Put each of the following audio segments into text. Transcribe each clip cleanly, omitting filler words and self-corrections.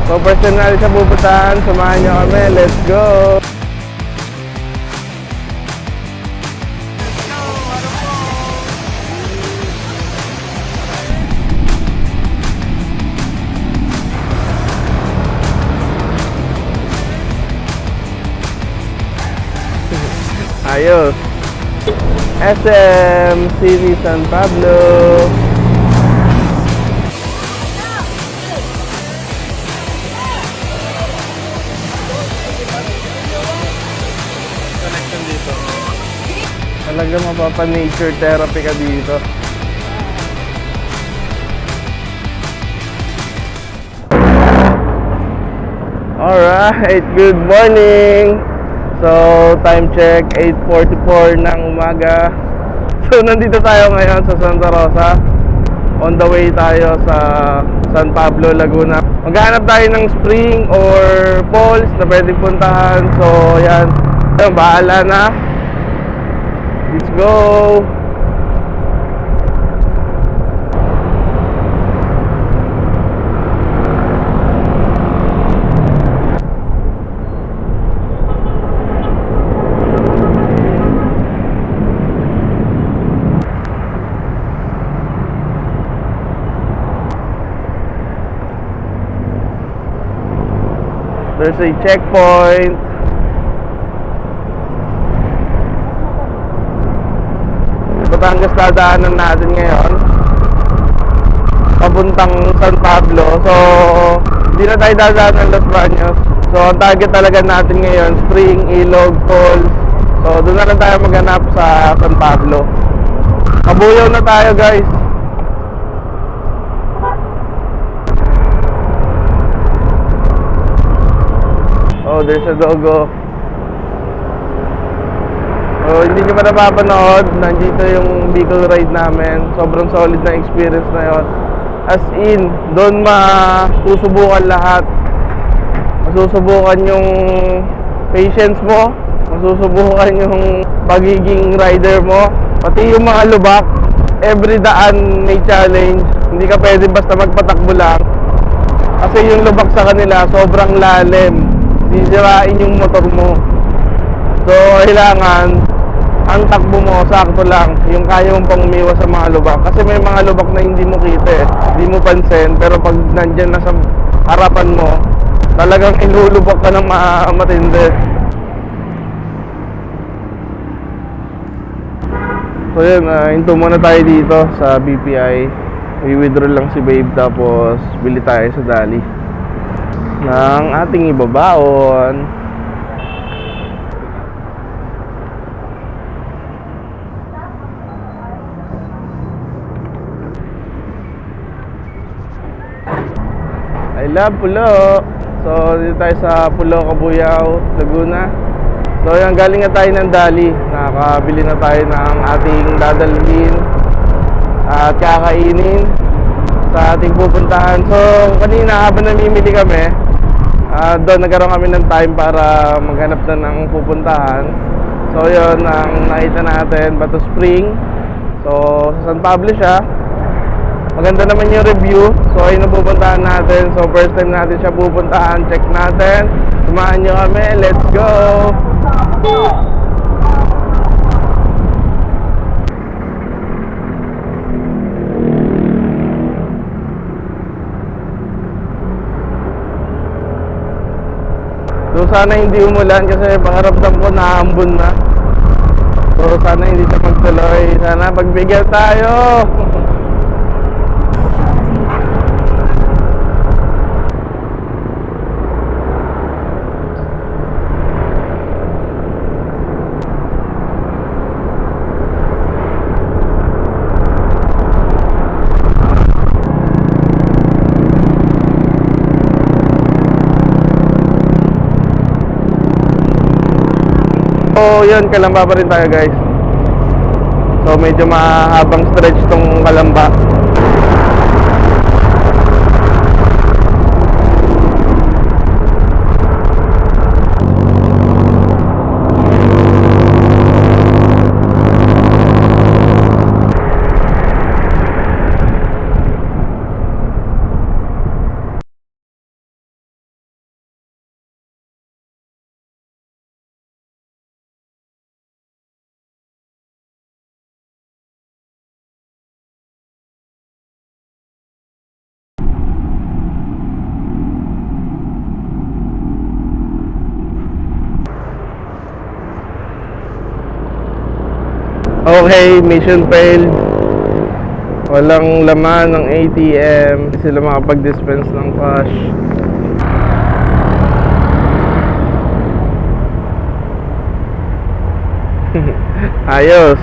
So first time natin siya pupuntahan, samahan niyo kami, let's go! Ayos! SM City San Pablo. Connection dito. Talaga mapapa-nature therapy ka dito. Alright, good morning! So, time check, 8:44 ng umaga. So, nandito tayo ngayon sa Santa Rosa. On the way tayo sa San Pablo, Laguna. Maghanap tayo ng spring or falls na pwedeng puntahan. So, yan. Bahala na. Let's go! There's a checkpoint. Batangas dadaanan natin ngayon. Papuntang San Pablo. So, hindi na tayo dadaan ng Los Baños. So, ang target talaga natin ngayon, Spring, Ilog, Falls. So, doon na lang tayo maghanap sa San Pablo. Kabuyaw na tayo, guys. Oh, there's a doggo. Oh, hindi nyo pa napapanood. Nandito yung vehicle ride namin. Sobrang solid na experience na yon. As in, doon masusubukan lahat. Masusubukan yung patience mo. Masusubukan yung pagiging rider mo. Pati yung mga lubak. Every daan may challenge. Hindi ka pwede basta magpatakbo lang. Kasi yung lubak sa kanila sobrang lalim. Sisirain yung motor mo. So, kailangan ang takbo mo, sakto lang. Yung kaya mong pang umiwas sa mga lubak. Kasi may mga lubak na hindi mo kita eh. Hindi mo pansin. Pero pag nandyan na sa harapan mo, talagang inulubak ka ng matindi. So yun, hinto muna tayo dito sa BPI. I-withdraw lang si babe tapos bili tayo sa Dali ng ating ibabaon. I love Pulo. So dito tayo sa Pulo, Cabuyao, Laguna. So yan, galing na tayo ng Dali. Nakakabili na tayo ng ating dadalhin at kakainin sa ating pupuntahan. So kanina habang namimili kami, doon nagkaroon kami ng time para maghanap na ng pupuntahan. So yun, ang nakita natin, Bato Spring. So sa San Pablo siya. Maganda naman yung review. So ayun ang pupuntahan natin. So first time natin siya pupuntahan. Check natin. Samahan nyo kami. Let's go! So sana hindi umulan kasi pangaramdam ko naambon na. So sana hindi siya magtuloy. Sana pagbigyan tayo. So yun, Kalamba pa rin tayo guys. So medyo mahabang stretch tong Kalamba. Okay, mission failed. Walang laman ng ATM. Hindi sila makapag-dispense ng cash. Ayos.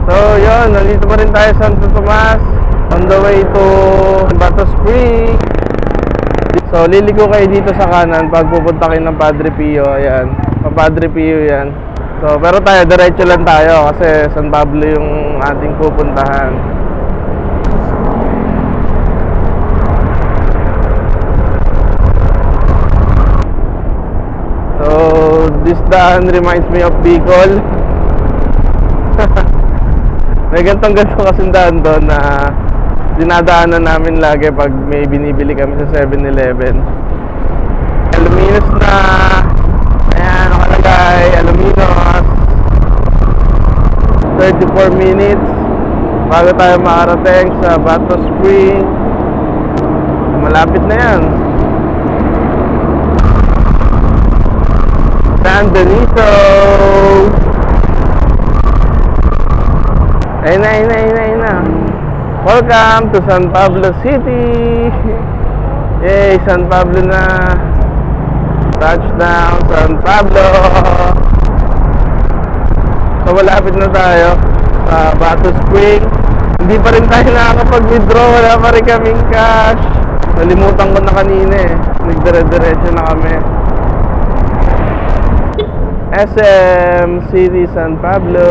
So yun, nandito pa rin tayo sa Santo Tomas, on the way to Bato Spring. So liliko kayo dito sa kanan pag pupunta kayo ng Padre Pio. Ayan, pa Padre Pio yan. So pero tayo, diretso lang tayo kasi San Pablo yung ating pupuntahan. So this daan reminds me of Bicol. May gantong-ganto kasing daan doon na dinadaanan namin lagi pag may binibili kami sa 7-Eleven. Aluminos na. Ayan, nakalagay. Aluminos. 34 minutes bago tayo makarating sa Bato Spring. Malapit na yan. San Benito. Ayun na. Welcome to San Pablo City. Yay, San Pablo na. Touchdown, San Pablo. So malapit na tayo sa Bato Spring. Hindi pa rin tayo nakakapag-withdraw. Wala pa rin kaming cash. Nalimutan ko na kanina eh. Nagdire-diretso na kami. SM City, San Pablo.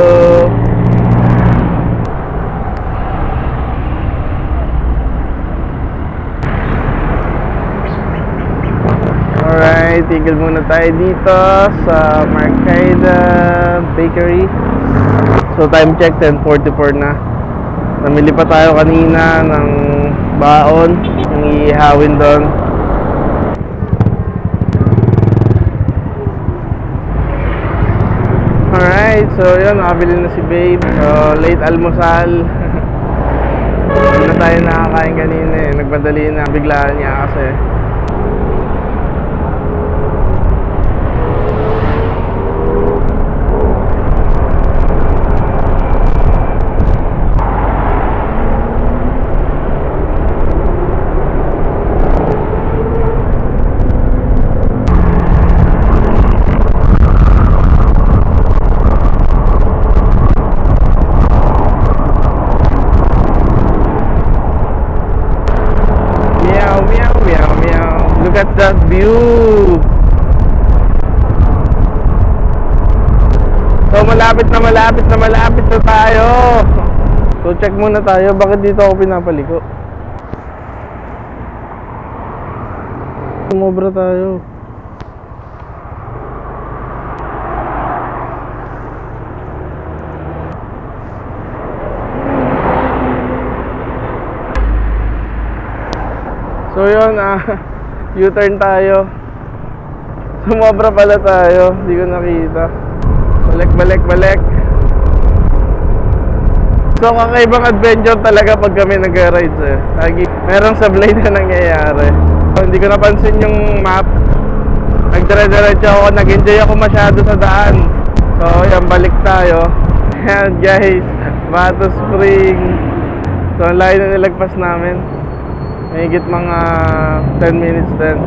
Alright, tigil muna tayo dito sa Marcaida Bakery. So time check, 10:44 na. Namili pa tayo kanina ng baon, yung iihawin doon. Alright, so yun, nakabili na si babe. So late almusal. Hindi na tayo nakakain kanina eh. Nagmadali na, biglaan niya kasi. Look at that view. So malapit na tayo. So check muna tayo, bakit dito ako pinapaliko? Sumobra tayo. So yun, U-turn tayo. Sumobra pala tayo. Hindi ko nakita. Balik. So kakaibang adventure talaga pag kami nag-rides eh. Lagi merong sablay na nangyayari. So, hindi ko napansin yung map. Nagdire-diretso ako. Nag-enjoy ako masyado sa daan. So, yan, balik tayo. Ayan, guys, Bato Spring. So, ang layo na nilagpas namin. Mahigit mga 10 minutes din.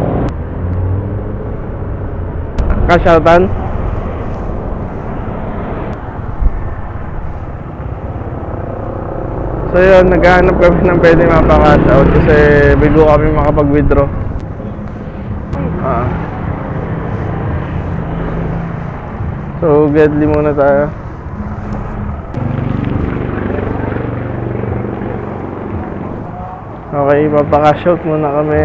Kasyautan? So yun, naghahanap kami ng pwede mapaka-cash out kasi bigo kami makapag-withdraw. So, Gedli muna tayo. Okay, mapaka-cash out muna kami.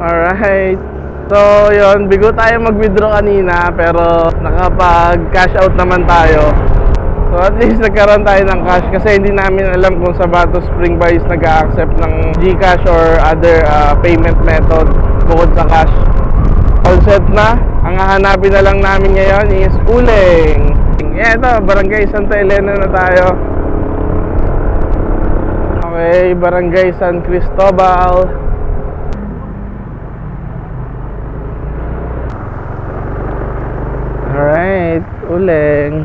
Alright. So, yun. Bigo tayo mag-withdraw kanina pero nakapag-cash out naman tayo. So, at least nagkaroon tayo ng cash kasi hindi namin alam kung sa Bato Spring ba is nag-a-accept ng GCash or other payment method bukod sa cash. All set na. Ang hahanapin na lang namin ngayon is uling. Ito, Barangay Santa Elena na tayo. Okay, Barangay San Cristobal. Alright, uling.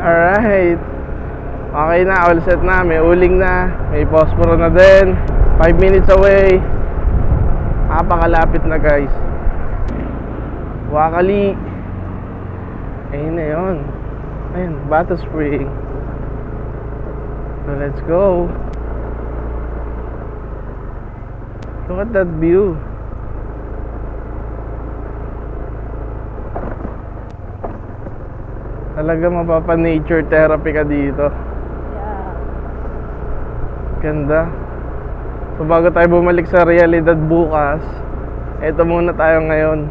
Alright. Okay na, all set na. May uling na. May posporo na din. 5 minutes away. Napakalapit na, guys. Wakali. Ayun na yun. Ayun, Bato Spring. So let's go. Look at that view. Talaga mapapa-nature therapy ka dito. Yeah. Ganda. So bago tayo bumalik sa realidad bukas, eto muna tayo ngayon.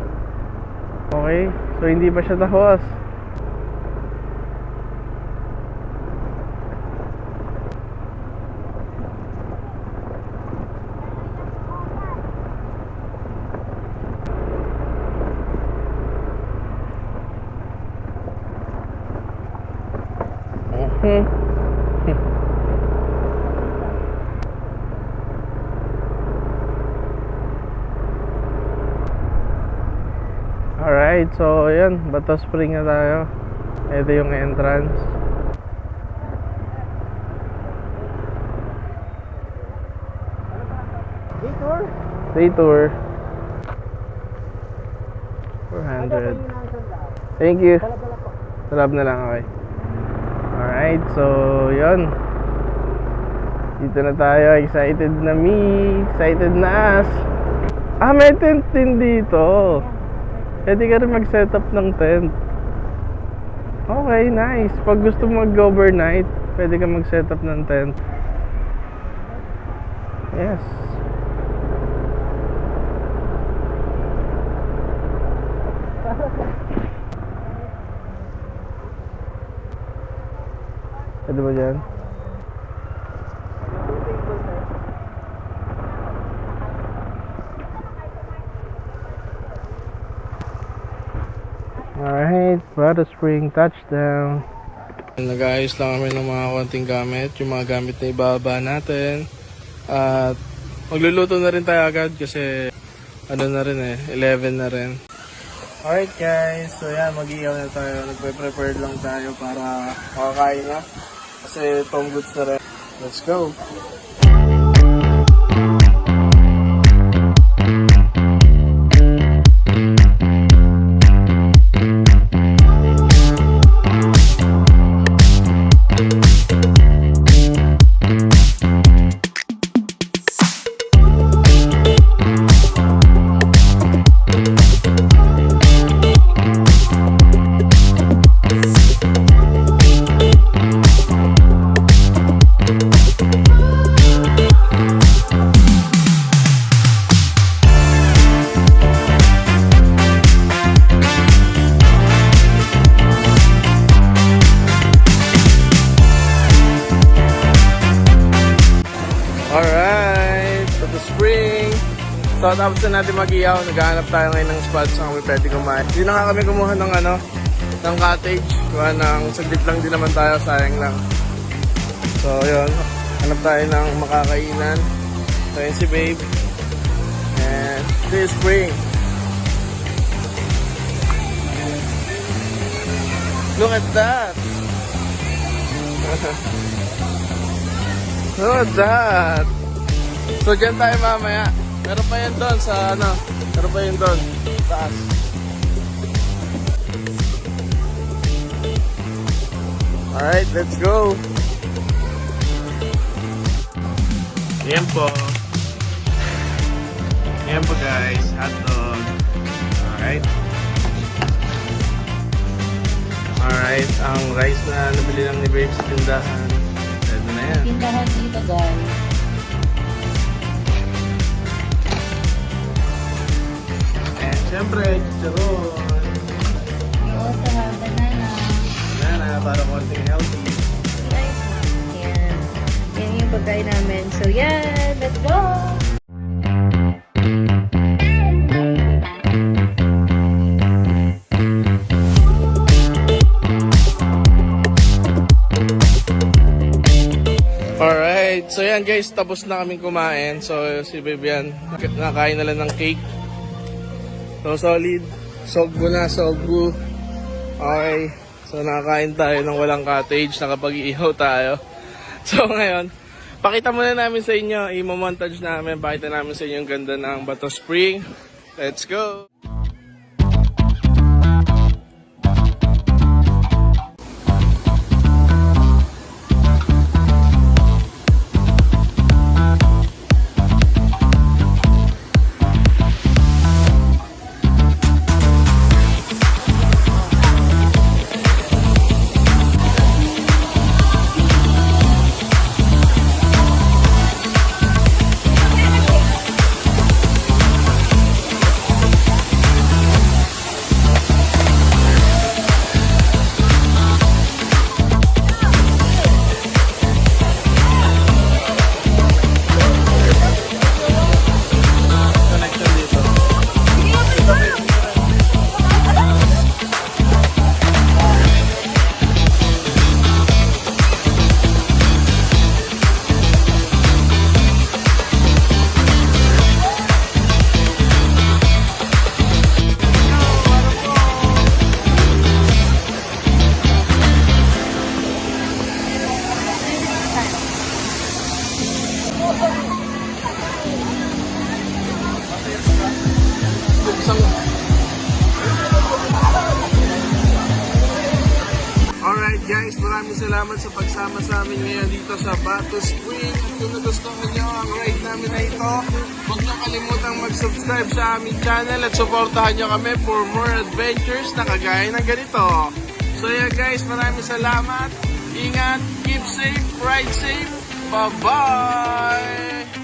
Okay? So hindi pa siya tapos. Alright, so yun, Bato Spring na tayo. Ito yung entrance. Day tour 400. Thank you. Salab na lang, okay. Alright, so yun. Dito na tayo, excited na me. Excited na us. May tent din dito. Pwede ka rin mag-set up ng tent. Okay, nice. Pag gusto mo mag-overnight, pwede ka mag-set up ng tent. Yes. Pwede ba dyan? Alright, Bato Spring touchdown. Nag-aayos lang kami ng mga konting gamit, yung mga gamit na ibaba natin. At magluluto na rin tayo agad kasi ano na rin 11 na rin. Alright guys, so yan, mag-iihaw na tayo. Nagpe-prepare lang tayo para makakain na. Kasi Tom Goods na rin. Let's go! Alright, to the spring. So tapos na natin mag-iyaw, naghahanap tayo ngayon ng spot sa kami pwede kumain. Hindi na nga kami kumuha ng ng cottage. Kuha ng saglit lang din naman tayo, sayang lang. So yun, hanap tayo ng makakainan. So yun si babe. And this spring. Look at that! Look at that! So dyan tayo mamaya. Meron pa yan doon sa meron pa yun doon. Taas. Alright, let's go! Ayan po. Ayan po guys, hotdog. Alright. Alright, ang rice na nabili lang ni Babe sa tindahan. Pwede na yan. Tindahan dito guys. And syempre, chicharon. We also have banana. Banana, para konting healthy. Nice. Yan. Yan yung pagkain namin. So yan, let's go! Alright, so yan guys, tapos na kaming kumain. So si Babe yan, nakain na lang ng cake. So solid, sogbu na, sogbu. Okay, so nakakain tayo ng walang cottage, nakapag-iihaw tayo. So ngayon, pakita muna namin sa inyo, i-montage namin, pakita namin sa inyo yung ganda ng Bato Spring. Let's go! Alright guys, maraming salamat sa pagsama sa amin ngayon dito sa Bato Spring. Kung nagustuhan nyo ang ride namin na ito, huwag nyo kalimutang mag-subscribe sa aming channel at supportahan nyo kami for more adventures na kagaya ng ganito. So yeah guys, maraming salamat. Ingat, keep safe, ride safe. Bye-bye!